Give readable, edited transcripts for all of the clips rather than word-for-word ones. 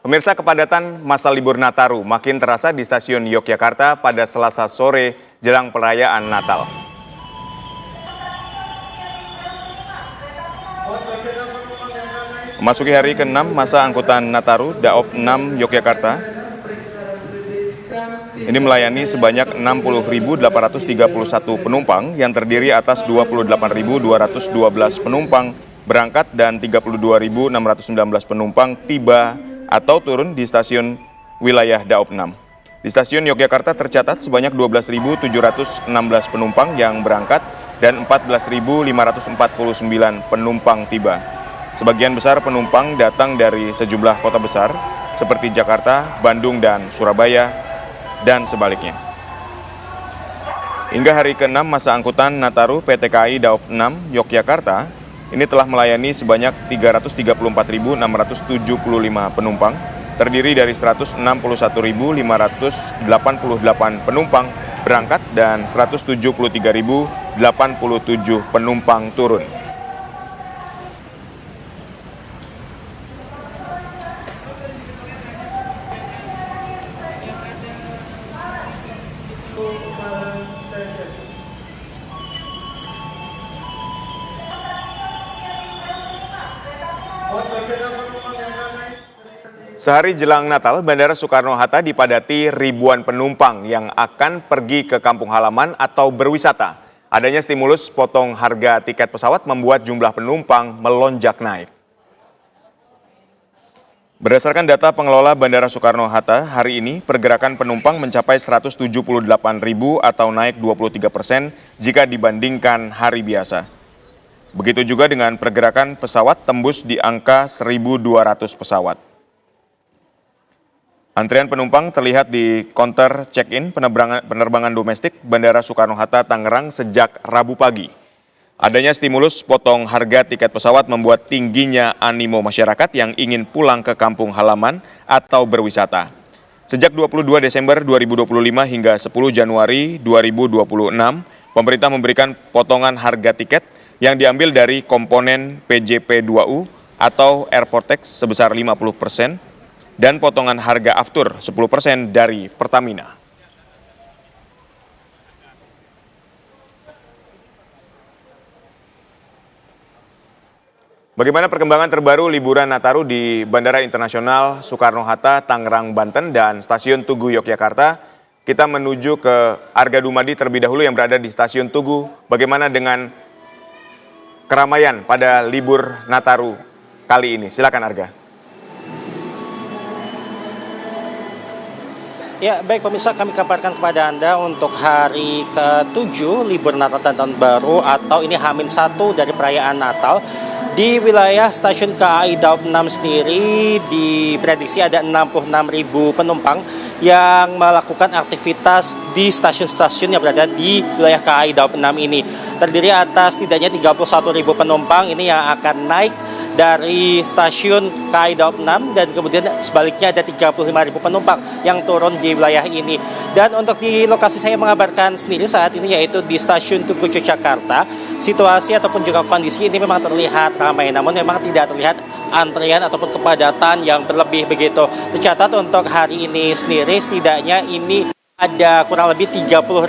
Pemirsa, kepadatan masa libur Nataru makin terasa di stasiun Yogyakarta pada Selasa sore jelang perayaan Natal. Memasuki hari ke-6 masa angkutan Nataru, Daop 6 Yogyakarta ini melayani sebanyak 60.831 penumpang yang terdiri atas 28.212 penumpang berangkat dan 32.619 penumpang tiba atau turun di stasiun wilayah Daop 6. Di stasiun Yogyakarta tercatat sebanyak 12.716 penumpang yang berangkat dan 14.549 penumpang tiba. Sebagian besar penumpang datang dari sejumlah kota besar seperti Jakarta, Bandung, dan Surabaya, dan sebaliknya. Hingga hari ke-6 masa angkutan Nataru, PT KAI Daop 6 Yogyakarta ini telah melayani sebanyak 334.675 penumpang, terdiri dari 161.588 penumpang berangkat dan 173.087 penumpang turun. Sehari jelang Natal, Bandara Soekarno-Hatta dipadati ribuan penumpang yang akan pergi ke kampung halaman atau berwisata. Adanya stimulus potong harga tiket pesawat membuat jumlah penumpang melonjak naik. Berdasarkan data pengelola Bandara Soekarno-Hatta, hari ini pergerakan penumpang mencapai 178.000 atau naik 23% jika dibandingkan hari biasa. Begitu juga dengan pergerakan pesawat tembus di angka 1.200 pesawat. Antrian penumpang terlihat di konter check-in penerbangan domestik Bandara Soekarno-Hatta Tangerang sejak Rabu pagi. Adanya stimulus potong harga tiket pesawat membuat tingginya animo masyarakat yang ingin pulang ke kampung halaman atau berwisata. Sejak 22 Desember 2025 hingga 10 Januari 2026, pemerintah memberikan potongan harga tiket yang diambil dari komponen PJP2U atau Airport Tax sebesar 50%, dan potongan harga aftur 10% dari Pertamina. Bagaimana perkembangan terbaru liburan Nataru di Bandara Internasional Soekarno-Hatta, Tangerang, Banten, dan Stasiun Tugu, Yogyakarta? Kita menuju ke Arga Dumadi terlebih dahulu yang berada di Stasiun Tugu. Bagaimana dengan keramaian pada libur Nataru kali ini? Silakan Arga. Ya, baik pemirsa, kami kabarkan kepada Anda untuk hari ke-7 libur Natal dan Tahun Baru atau ini H-1 dari perayaan Natal. Di wilayah stasiun KAI Daop 6 sendiri diprediksi ada 66.000 penumpang yang melakukan aktivitas di stasiun-stasiun yang berada di wilayah KAI Daop 6 ini. Terdiri atas setidaknya 31.000 penumpang ini yang akan naik dari stasiun KAI Daop 6 dan kemudian sebaliknya ada 35.000 penumpang yang turun di wilayah ini. Dan untuk di lokasi saya mengabarkan sendiri saat ini yaitu di Stasiun Tugu Yogyakarta, situasi ataupun juga kondisi ini memang terlihat ramai, namun memang tidak terlihat antrian ataupun kepadatan yang berlebih begitu. Tercatat untuk hari ini sendiri setidaknya ini ada kurang lebih 30.000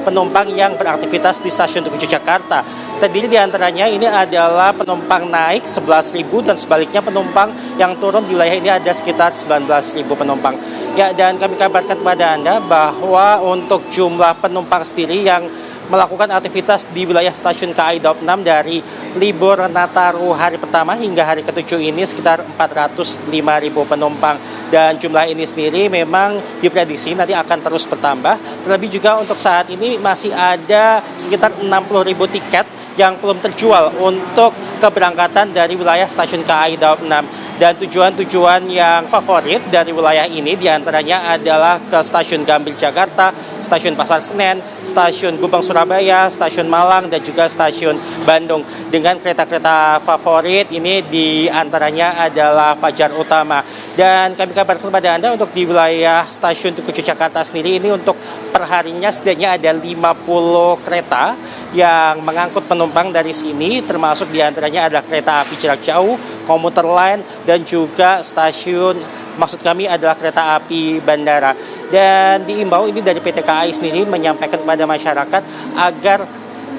penumpang yang beraktivitas di Stasiun Tugu Yogyakarta. Terdiri diantaranya ini adalah penumpang naik 11.000 dan sebaliknya penumpang yang turun di wilayah ini ada sekitar 19.000 penumpang. Ya, dan kami kabarkan kepada Anda bahwa untuk jumlah penumpang sendiri yang melakukan aktivitas di wilayah stasiun KAI Daop 6 dari libur Nataru hari pertama hingga hari ke-7 ini sekitar 405.000 penumpang. Dan jumlah ini sendiri memang diprediksi nanti akan terus bertambah. Terlebih juga untuk saat ini masih ada sekitar 60.000 tiket yang belum terjual untuk keberangkatan dari wilayah stasiun KAI Daop 6. Dan tujuan-tujuan yang favorit dari wilayah ini diantaranya adalah ke Stasiun Gambir Jakarta, Stasiun Pasar Senen, Stasiun Gubeng Surabaya, Stasiun Malang, dan juga Stasiun Bandung. Dengan kereta-kereta favorit ini diantaranya adalah Fajar Utama. Dan kami kabarkan kepada Anda untuk di wilayah Stasiun Tugu Jakarta sendiri ini untuk perharinya setidaknya ada 50 kereta yang mengangkut penumpang dari sini, termasuk diantaranya adalah kereta api jarak jauh, komuter lain, dan juga stasiun maksud kami adalah kereta api bandara. Dan diimbau ini dari PT KAI sendiri menyampaikan kepada masyarakat agar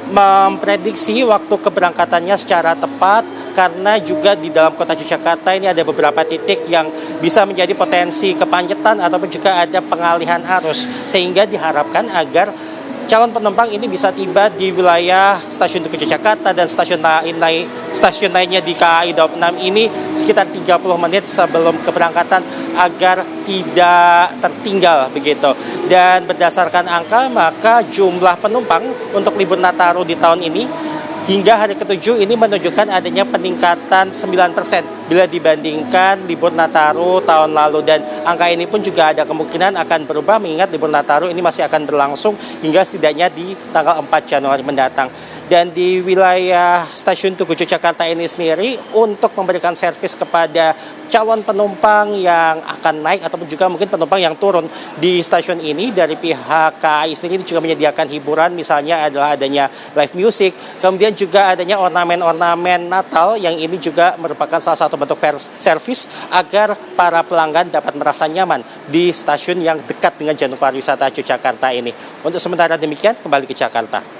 memprediksi waktu keberangkatannya secara tepat, karena juga di dalam kota Yogyakarta ini ada beberapa titik yang bisa menjadi potensi kepancetan ataupun juga ada pengalihan arus, sehingga diharapkan agar calon penumpang ini bisa tiba di wilayah stasiun Tugu Jakarta dan stasiun lainnya di KAI Daup 6 ini sekitar 30 menit sebelum keberangkatan agar tidak tertinggal begitu. Dan berdasarkan angka, maka jumlah penumpang untuk libur Nataru di tahun ini hingga hari ke-7 ini menunjukkan adanya peningkatan 9% bila dibandingkan libur Nataru tahun lalu. Dan angka ini pun juga ada kemungkinan akan berubah, mengingat libur Nataru ini masih akan berlangsung hingga setidaknya di tanggal 4 Januari mendatang. Dan di wilayah stasiun Tugu Jakarta ini sendiri, untuk memberikan servis kepada calon penumpang yang akan naik ataupun juga mungkin penumpang yang turun di stasiun ini, dari pihak KAI sendiri juga menyediakan hiburan, misalnya adalah adanya live music, kemudian juga adanya ornamen-ornamen Natal yang ini juga merupakan salah satu bentuk servis agar para pelanggan dapat merasa nyaman di stasiun yang dekat dengan jantung pariwisata Yogyakarta ini. Untuk sementara demikian, kembali ke Jakarta.